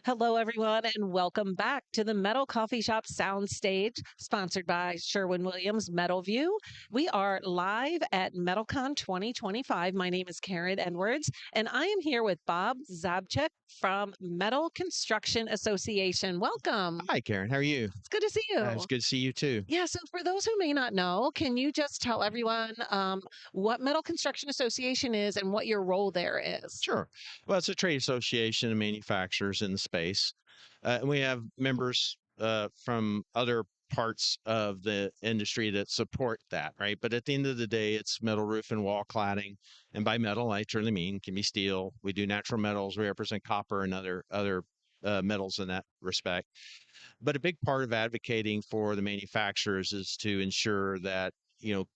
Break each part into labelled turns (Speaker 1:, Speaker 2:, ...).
Speaker 1: Hello, everyone, and welcome back to the Metal Coffee Shop Soundstage, sponsored by Sherwin-Williams Metal View. We are live at MetalCon 2025. My name is Karen Edwards, and I am here with Bob Zabchik from Metal Construction Association. Welcome.
Speaker 2: Hi, Karen. How are you?
Speaker 1: It's good to see
Speaker 2: It's
Speaker 1: you.
Speaker 2: good to see you too.
Speaker 1: Yeah, so for those who may not know, can you just tell everyone what Metal Construction Association is and what your role there is?
Speaker 2: Sure. Well, it's a trade association of manufacturers in the space. And we have members from other parts of the industry that support that, right? But at the end of the day, it's metal roof and wall cladding. And by metal, I truly mean can be steel. We do natural metals. We represent copper and other metals in that respect. But a big part of advocating for the manufacturers is to ensure that,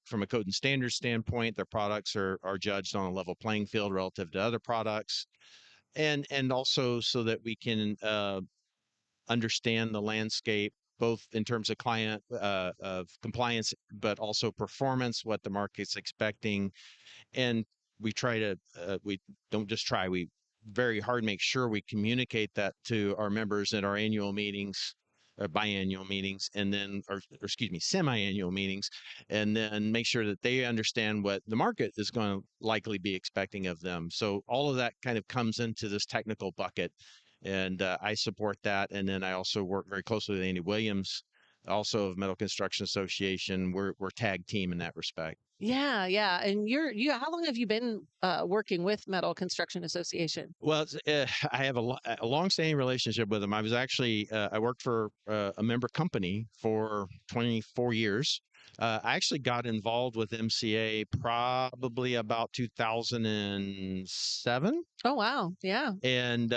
Speaker 2: from a code and standards standpoint, their products are judged on a level playing field relative to other products, and also so that we can understand the landscape both in terms of client of compliance, but also performance, what the market's expecting, and we don't just try, we very hard make sure we communicate that to our members at our annual meetings or biannual meetings, and then or excuse me, semi-annual meetings, and then make sure that they understand what the market is going to likely be expecting of them. So all of that kind of comes into this technical bucket, and I support that. And then I also work very closely with Andy Williams, also of Metal Construction Association. We're tag team in that respect.
Speaker 1: Yeah, yeah. And how long have you been working with Metal Construction Association?
Speaker 2: Well, I have a long-standing relationship with them. I was actually I worked for a member company for 24 years. I actually got involved with MCA probably about 2007,
Speaker 1: Oh, wow. Yeah.
Speaker 2: and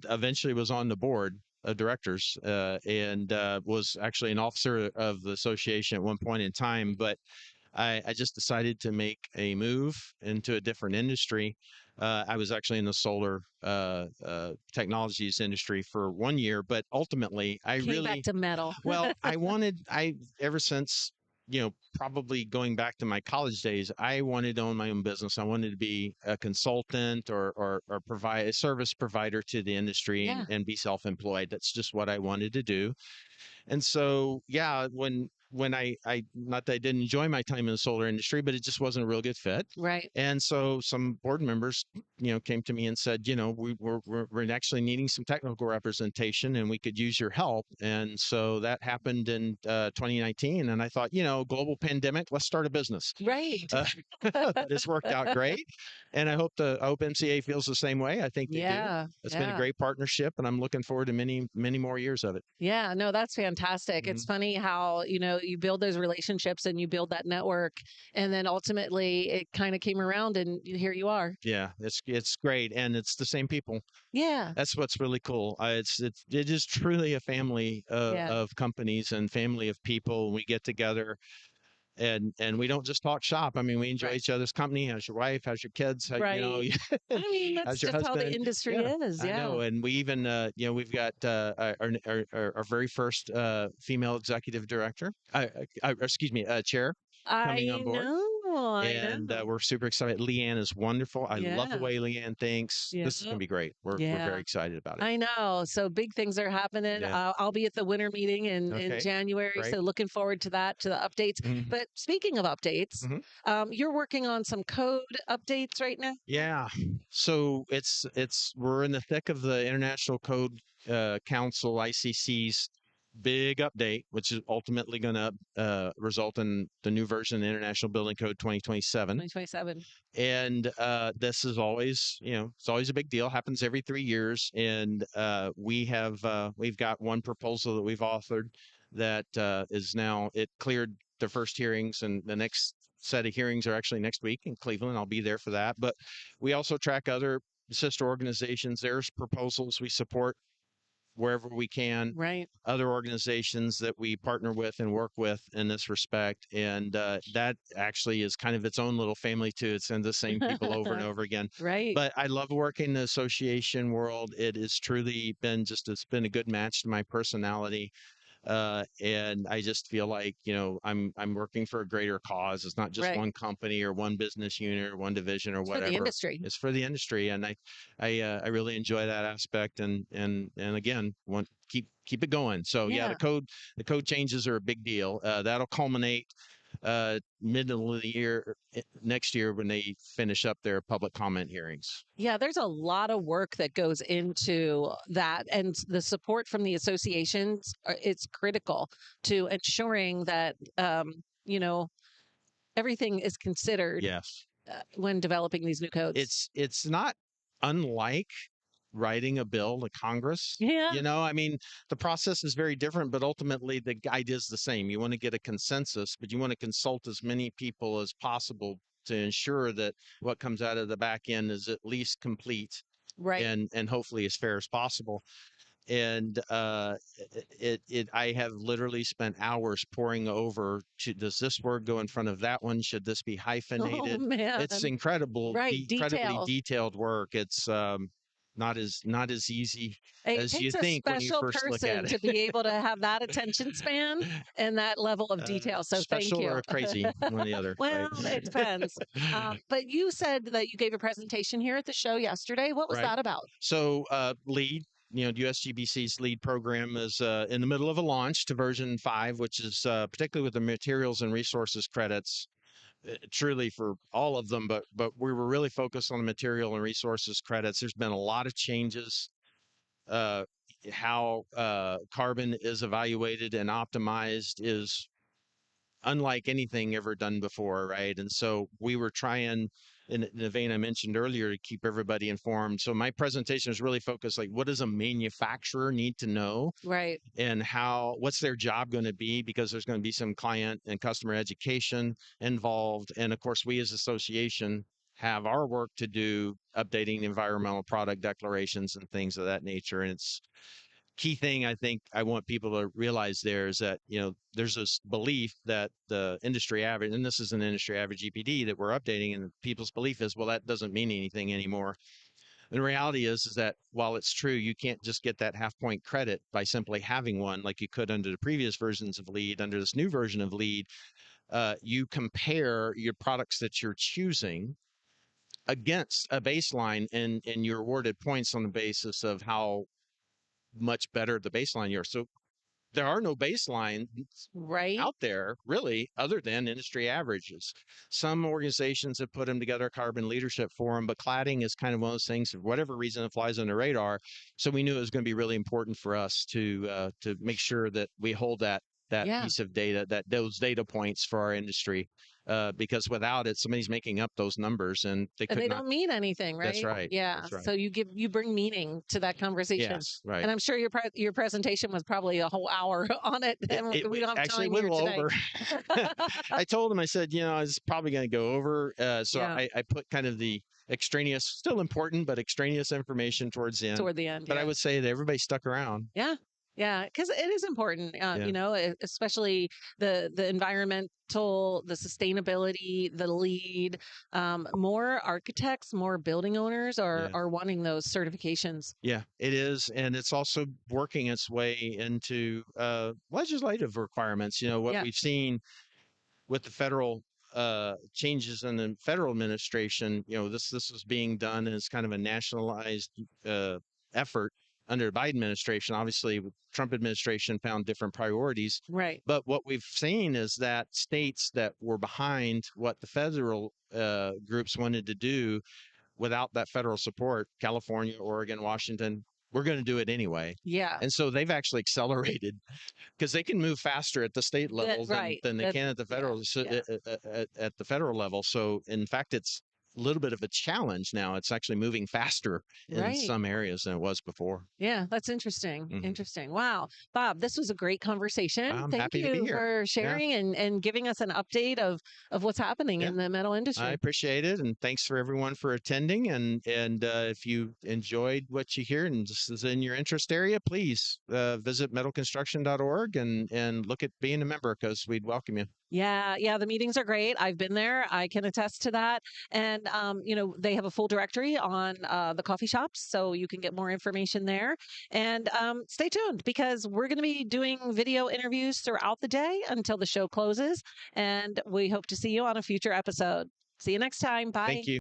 Speaker 2: eventually was on the board of directors, and was actually an officer of the association at one point in time. But I just decided to make a move into a different industry. I was actually in the solar technologies industry for 1 year, but ultimately,
Speaker 1: Came back to metal.
Speaker 2: ever since, probably going back to my college days, I wanted to own my own business. I wanted to be a consultant or provide a service provider to the industry
Speaker 1: Yeah.
Speaker 2: and be self-employed. That's just what I wanted to do. And so, yeah, when I not that I didn't enjoy my time in the solar industry, but it just wasn't a real good fit.
Speaker 1: Right.
Speaker 2: And so some board members, came to me and said, we're actually needing some technical representation and we could use your help. And so that happened in 2019. And I thought, global pandemic, let's start a business.
Speaker 1: Right.
Speaker 2: But it's worked out great. And I hope MCA feels the same way. I think they do.
Speaker 1: Yeah.
Speaker 2: It's been a
Speaker 1: Yeah.
Speaker 2: great partnership, and I'm looking forward to many, many more years of it.
Speaker 1: Yeah. No, that's fantastic. It's
Speaker 2: Mhm.
Speaker 1: funny how, you build those relationships and you build that network, and then ultimately it kind of came around and here you are.
Speaker 2: Yeah, it's great, and it's the same people.
Speaker 1: Yeah.
Speaker 2: That's what's really cool. It is truly a family
Speaker 1: Yeah.
Speaker 2: of companies and family of people. We get together, and we don't just talk shop. I mean, we enjoy
Speaker 1: Right.
Speaker 2: each other's company. How's your wife? How's your kids?
Speaker 1: Right. I mean, that's
Speaker 2: How's your
Speaker 1: just how the
Speaker 2: husband?
Speaker 1: industry
Speaker 2: Yeah,
Speaker 1: is.
Speaker 2: I
Speaker 1: Yeah.
Speaker 2: know. And we even, we've got our very first female executive director, excuse me, chair coming
Speaker 1: I
Speaker 2: on board.
Speaker 1: know. I
Speaker 2: And
Speaker 1: know.
Speaker 2: we're super excited. Leanne is wonderful. I love the
Speaker 1: Yeah.
Speaker 2: way Leanne thinks.
Speaker 1: Yeah.
Speaker 2: This is going to be great. We're
Speaker 1: Yeah.
Speaker 2: very excited about it.
Speaker 1: I know. So big things are happening.
Speaker 2: Yeah.
Speaker 1: I'll be at the winter meeting in
Speaker 2: Okay.
Speaker 1: January. So
Speaker 2: Great.
Speaker 1: looking forward to that, to the updates.
Speaker 2: Mhm.
Speaker 1: But speaking of updates,
Speaker 2: Mhm.
Speaker 1: you're working on some code updates right now?
Speaker 2: Yeah. So we're in the thick of the International Code Council (ICC's) big update, which is ultimately going to result in the new version of the International Building Code 2027.
Speaker 1: 2027.
Speaker 2: And this is always, it's always a big deal. Happens every 3 years, and we've got one proposal that we've authored that is now, it cleared the first hearings, and the next set of hearings are actually next week in Cleveland. I'll be there for that. But we also track other sister organizations. There's proposals we support wherever we can,
Speaker 1: Right.
Speaker 2: other organizations that we partner with and work with in this respect. And that actually is kind of its own little family too. It's in the same people over and over again.
Speaker 1: Right.
Speaker 2: But I love working in the association world. It has truly been it's been a good match to my personality. And I just feel like, I'm working for a greater cause. It's not just
Speaker 1: Right.
Speaker 2: one company or one business unit or one division or
Speaker 1: It's for the
Speaker 2: whatever.
Speaker 1: industry.
Speaker 2: It's for the industry, and I really enjoy that aspect, and again, want keep it going. So yeah,
Speaker 1: Yeah.
Speaker 2: the code changes are a big deal. That'll culminate middle of the year next year when they finish up their public comment hearings.
Speaker 1: Yeah, there's a lot of work that goes into that, and the support from the associations, it's critical to ensuring that you know, everything is considered
Speaker 2: Yes.
Speaker 1: when developing these new codes.
Speaker 2: It's not unlike writing a bill to Congress.
Speaker 1: Yeah.
Speaker 2: I mean, the process is very different, but ultimately the idea is the same. You want to get a consensus, but you want to consult as many people as possible to ensure that what comes out of the back end is at least complete
Speaker 1: Right.
Speaker 2: and hopefully as fair as possible. And I have literally spent hours poring over, does this word go in front of that one? Should this be
Speaker 1: Oh
Speaker 2: hyphenated?
Speaker 1: man.
Speaker 2: It's
Speaker 1: Right.
Speaker 2: incredibly
Speaker 1: Details.
Speaker 2: detailed work. It's not as easy
Speaker 1: It
Speaker 2: as you
Speaker 1: takes a
Speaker 2: think when you
Speaker 1: special
Speaker 2: first look at
Speaker 1: person to
Speaker 2: it.
Speaker 1: be able to have that attention span and that level of detail. So thank
Speaker 2: Special
Speaker 1: you.
Speaker 2: or crazy, one or the other, right?
Speaker 1: Well, it depends. But you said that you gave a presentation here at the show yesterday. What was
Speaker 2: Right.
Speaker 1: that about?
Speaker 2: So, LEAD, USGBC's LEAD program is in the middle of a launch to version 5, which is particularly with the materials and resources credits, truly for all of them, but we were really focused on the material and resources credits. There's been a lot of changes, uh, how carbon is evaluated and optimized is unlike anything ever done before, right? And so we were trying, in the vein I mentioned earlier, to keep everybody informed. So my presentation was really focused, like, what does a manufacturer need to know,
Speaker 1: Right.
Speaker 2: and what's their job going to be, because there's going to be some client and customer education involved. And of course, we as association have our work to do, updating environmental product declarations and things of that nature. And it's key thing I think I want people to realize there is that, there's this belief that the industry average, and this is an industry average EPD that we're updating, and people's belief is, well, that doesn't mean anything anymore. And the reality is that while it's true, you can't just get that half point credit by simply having one like you could under the previous versions of LEAD. Under this new version of LEAD, you compare your products that you're choosing against a baseline, and you're awarded points on the basis of how much better the baseline you're. So there are no baselines
Speaker 1: Right.
Speaker 2: out there really other than industry averages. Some organizations have put them together, carbon leadership forum, but cladding is kind of one of those things, for whatever reason, it flies on the radar. So we knew it was going to be really important for us to make sure that we hold that
Speaker 1: Yeah.
Speaker 2: piece of data, that those data points for our industry, because without it, somebody's making up those numbers and they
Speaker 1: And
Speaker 2: could
Speaker 1: they
Speaker 2: not.
Speaker 1: don't mean anything,
Speaker 2: That's
Speaker 1: right?
Speaker 2: right.
Speaker 1: Yeah.
Speaker 2: That's right.
Speaker 1: So you bring meaning to that conversation.
Speaker 2: Yes, right.
Speaker 1: And I'm sure your presentation was probably a whole hour on it,
Speaker 2: It,
Speaker 1: and
Speaker 2: it
Speaker 1: we don't have
Speaker 2: actually
Speaker 1: time
Speaker 2: went
Speaker 1: here
Speaker 2: a little
Speaker 1: today.
Speaker 2: over. I told him, I said, I was probably going to go over. So
Speaker 1: Yeah.
Speaker 2: I put kind of the extraneous, still important, but extraneous information towards the end.
Speaker 1: Toward the end,
Speaker 2: But I
Speaker 1: yeah.
Speaker 2: would say that everybody stuck around.
Speaker 1: Yeah. Yeah, because it is important,
Speaker 2: Yeah.
Speaker 1: especially the environmental, the sustainability, the lead. More architects, more building owners
Speaker 2: Yeah.
Speaker 1: are wanting those certifications.
Speaker 2: Yeah, it is. And it's also working its way into legislative requirements. What
Speaker 1: Yeah.
Speaker 2: we've seen with the federal changes in the federal administration, this was being done as kind of a nationalized uh, effort under the Biden administration. Obviously, with Trump administration found different priorities.
Speaker 1: Right.
Speaker 2: But what we've seen is that states that were behind what the federal groups wanted to do without that federal support, California, Oregon, Washington, we're going to do it anyway.
Speaker 1: Yeah.
Speaker 2: And so they've actually accelerated because they can move faster at the state level than
Speaker 1: Right.
Speaker 2: than they
Speaker 1: That,
Speaker 2: can at the
Speaker 1: yeah.
Speaker 2: federal, so,
Speaker 1: Yeah.
Speaker 2: at the federal level. So in fact, it's a little bit of a challenge now. It's actually moving faster in
Speaker 1: Right.
Speaker 2: some areas than it was before.
Speaker 1: Yeah, that's interesting.
Speaker 2: Hmm.
Speaker 1: Interesting. Wow. Bob, this was a great conversation.
Speaker 2: I'm
Speaker 1: Thank
Speaker 2: happy to be
Speaker 1: you
Speaker 2: here.
Speaker 1: for
Speaker 2: Yeah,
Speaker 1: sharing and giving us an update of what's happening
Speaker 2: yeah.
Speaker 1: in the metal
Speaker 2: I
Speaker 1: industry.
Speaker 2: appreciate it, and thanks for everyone for attending. And if you enjoyed what you hear and this is in your interest area, please visit metalconstruction.org and look at being a member, because we'd welcome you.
Speaker 1: Yeah, the meetings are great. I've been there. I can attest to that. And they have a full directory on the coffee shops, so you can get more information there. And stay tuned because we're going to be doing video interviews throughout the day until the show closes. And we hope to see you on a future episode. See you next time.
Speaker 2: Thank
Speaker 1: Bye.
Speaker 2: you.